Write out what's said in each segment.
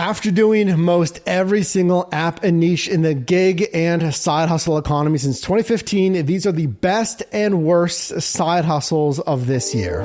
After doing most every single app and niche in the gig and side hustle economy since 2015, these are the best and worst side hustles of this year.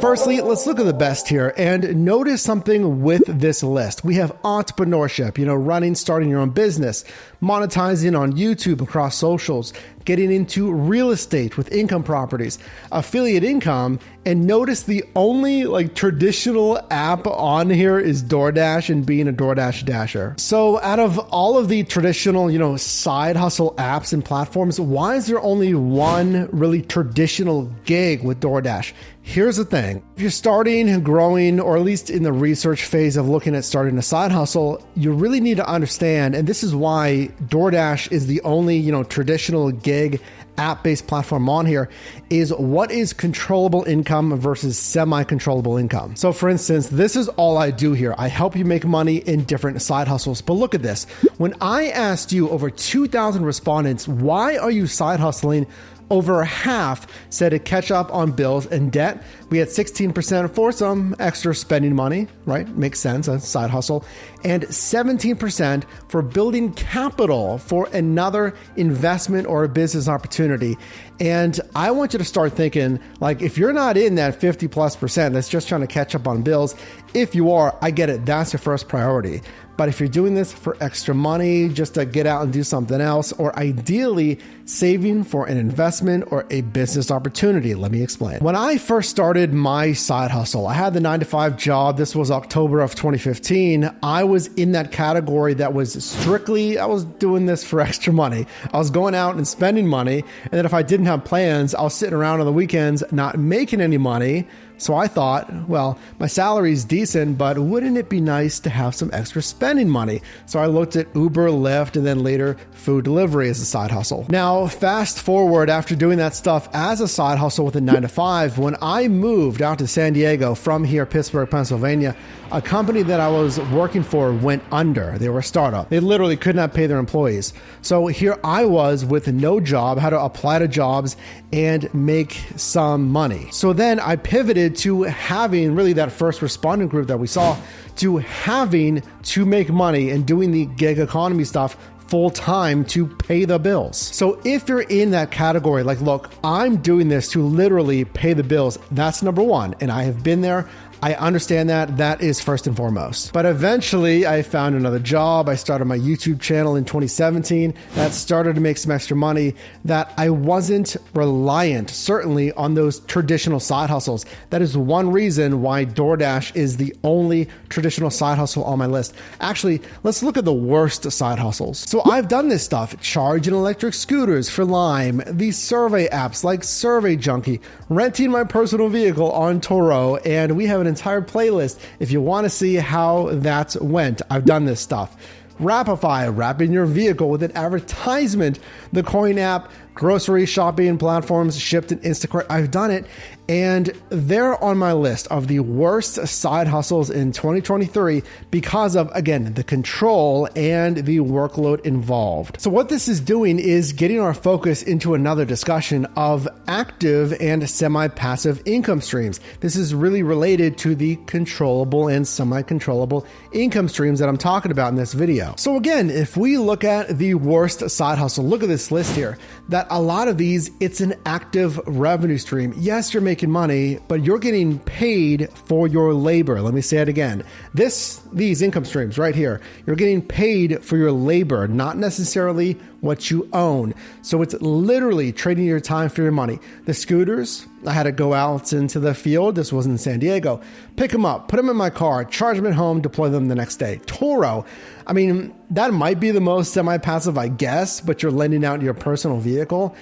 Firstly, let's look at the best here and notice something with this list. We have entrepreneurship, running, starting your own business, monetizing on YouTube across socials, getting into real estate with income properties, affiliate income, and notice the only traditional app on here is DoorDash and being a DoorDash dasher. So out of all of the traditional, side hustle apps and platforms, why is there only one really traditional gig with DoorDash? Here's the thing. If you're starting, growing, or at least in the research phase of looking at starting a side hustle, you really need to understand, and this is why DoorDash is the only, traditional gig app-based platform on here, is what is controllable income versus semi-controllable income. So for instance, this is all I do here. I help you make money in different side hustles. But look at this. When I asked you, over 2,000 respondents, why are you side hustling? Over half said to catch up on bills and debt. We had 16% for some extra spending money, right? Makes sense, a side hustle. And 17% for building capital for another investment or a business opportunity. And I want you to start thinking, if you're not in that 50+% that's just trying to catch up on bills, if you are, I get it, that's your first priority. But if you're doing this for extra money, just to get out and do something else, or ideally saving for an investment or a business opportunity, let me explain. When I first started my side hustle, I had the 9-to-5 job. This was October of 2015. I was in that category that was strictly, I was doing this for extra money. I was going out and spending money. And then if I didn't have plans, I was sitting around on the weekends, not making any money. So I thought, well, my salary is decent, but wouldn't it be nice to have some extra spending money? So I looked at Uber, Lyft, and then later food delivery as a side hustle. Now, fast forward after doing that stuff as a side hustle with a 9-to-5, when I moved out to San Diego from here, Pittsburgh, Pennsylvania, a company that I was working for went under. They were a startup. They literally could not pay their employees. So here I was with no job, had to apply to jobs and make some money. So then I pivoted to having really that first respondent group that we saw, to having to make money and doing the gig economy stuff full time to pay the bills. So if you're in that category, look, I'm doing this to literally pay the bills, that's number one. And I have been there. I understand that. That is first and foremost. But eventually I found another job. I started my YouTube channel in 2017. That started to make some extra money that I wasn't reliant, certainly, on those traditional side hustles. That is one reason why DoorDash is the only traditional side hustle on my list. Actually, let's look at the worst side hustles. So I've done this stuff, charging electric scooters for Lime, these survey apps like Survey Junkie, renting my personal vehicle on Turo, and we have an entire playlist if you want to see how that went. I've done this stuff. Rapify, wrapping your vehicle with an advertisement, the Coin app, grocery shopping platforms, Shipt and Instacart. I've done it, and they're on my list of the worst side hustles in 2023 because of, again, the control and the workload involved. So what this is doing is getting our focus into another discussion of active and semi-passive income streams. This is really related to the controllable and semi-controllable income streams that I'm talking about in this video. So again, if we look at the worst side hustle, look at this list here, that a lot of these, it's an active revenue stream. Yes, you're making money, but you're getting paid for your labor. Let me say it again. These income streams right here, you're getting paid for your labor, not necessarily what you own. So it's literally trading your time for your money. The scooters, I had to go out into the field. This was in San Diego. Pick them up, put them in my car, charge them at home, deploy them the next day. Turo, I mean, that might be the most semi-passive, I guess, but you're lending out your personal vehicle.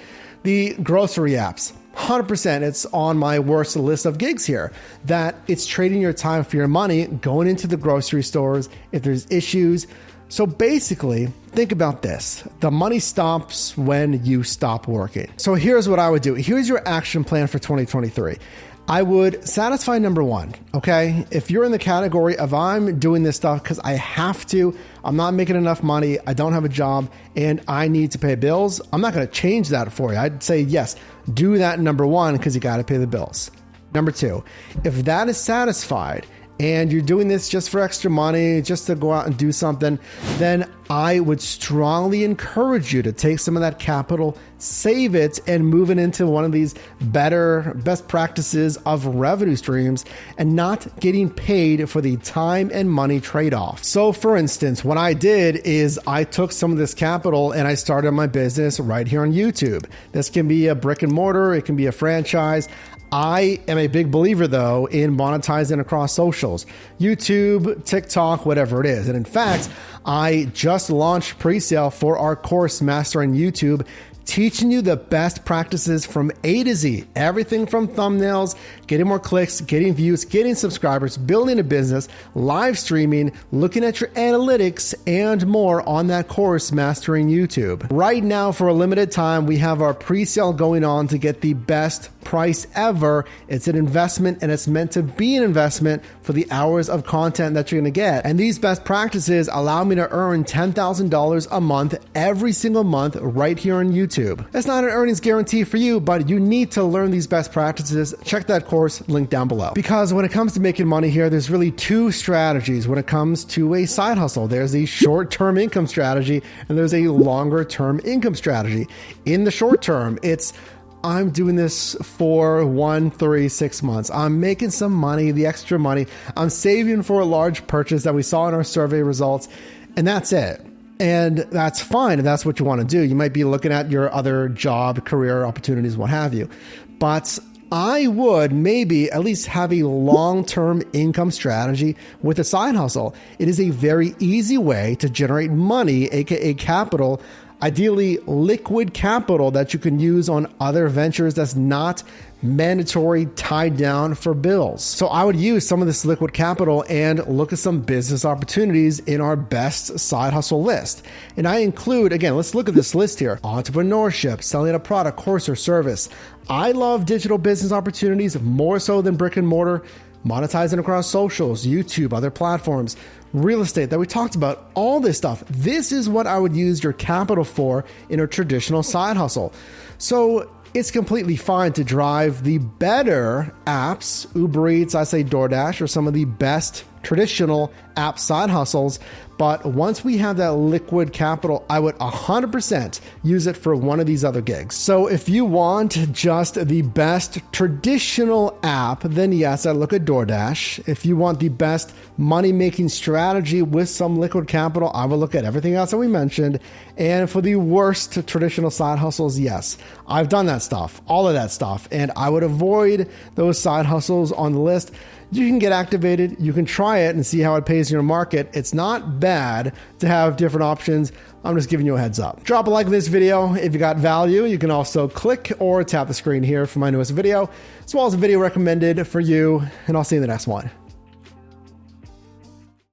The grocery apps, 100%, it's on my worst list of gigs here, that it's trading your time for your money, going into the grocery stores if there's issues. So basically, think about this. The money stops when you stop working. So here's what I would do. Here's your action plan for 2023. I would satisfy number one, okay? If you're in the category of I'm doing this stuff because I have to, I'm not making enough money, I don't have a job, and I need to pay bills, I'm not going to change that for you. I'd say, yes, do that number one because you got to pay the bills. Number two, if that is satisfied and you're doing this just for extra money, just to go out and do something, then I would strongly encourage you to take some of that capital, save it, and move it into one of these best practices of revenue streams and not getting paid for the time and money trade-off. So for instance, what I did is I took some of this capital and I started my business right here on YouTube. This can be a brick and mortar, it can be a franchise. I am a big believer, though, in monetizing across socials, YouTube, TikTok, whatever it is. And in fact, I just launched pre-sale for our course, Mastering YouTube, teaching you the best practices from A to Z, everything from thumbnails, getting more clicks, getting views, getting subscribers, building a business, live streaming, looking at your analytics, and more on that course, Mastering YouTube. Right now, for a limited time, we have our pre-sale going on to get the best price ever. It's an investment, and it's meant to be an investment for the hours of content that you're going to get. And these best practices allow me to earn $10,000 a month every single month right here on YouTube. It's not an earnings guarantee for you, but you need to learn these best practices. Check that course, link down below. Because when it comes to making money here, there's really two strategies when it comes to a side hustle. There's the short-term income strategy, and there's a longer-term income strategy. In the short term, I'm doing this for 1, 3, 6 months. I'm making some money, the extra money. I'm saving for a large purchase that we saw in our survey results, and that's it. And that's fine, and that's what you want to do. You might be looking at your other job, career opportunities, what have you. But I would maybe at least have a long-term income strategy with a side hustle. It is a very easy way to generate money, aka capital, ideally liquid capital that you can use on other ventures that's not mandatory tied down for bills. So I would use some of this liquid capital and look at some business opportunities in our best side hustle list. And I include, again, let's look at this list here: entrepreneurship, selling a product, course, or service. I love digital business opportunities more so than brick and mortar, monetizing across socials, YouTube, other platforms, real estate that we talked about, all this stuff. This is what I would use your capital for in a traditional side hustle. So it's completely fine to drive the better apps, Uber Eats, I say DoorDash, or some of the best traditional app side hustles. But once we have that liquid capital, I would 100% use it for one of these other gigs. So if you want just the best traditional app, then yes, I look at DoorDash. If you want the best money-making strategy with some liquid capital, I will look at everything else that we mentioned. And for the worst traditional side hustles, yes, I've done that stuff, all of that stuff, and I would avoid those side hustles on the list. You can get activated, you can try it and see how it pays in your market. It's not bad to have different options. I'm just giving you a heads up. Drop a like on this video if you got value. You can also click or tap the screen here for my newest video, as well as a video recommended for you, and I'll see you in the next one.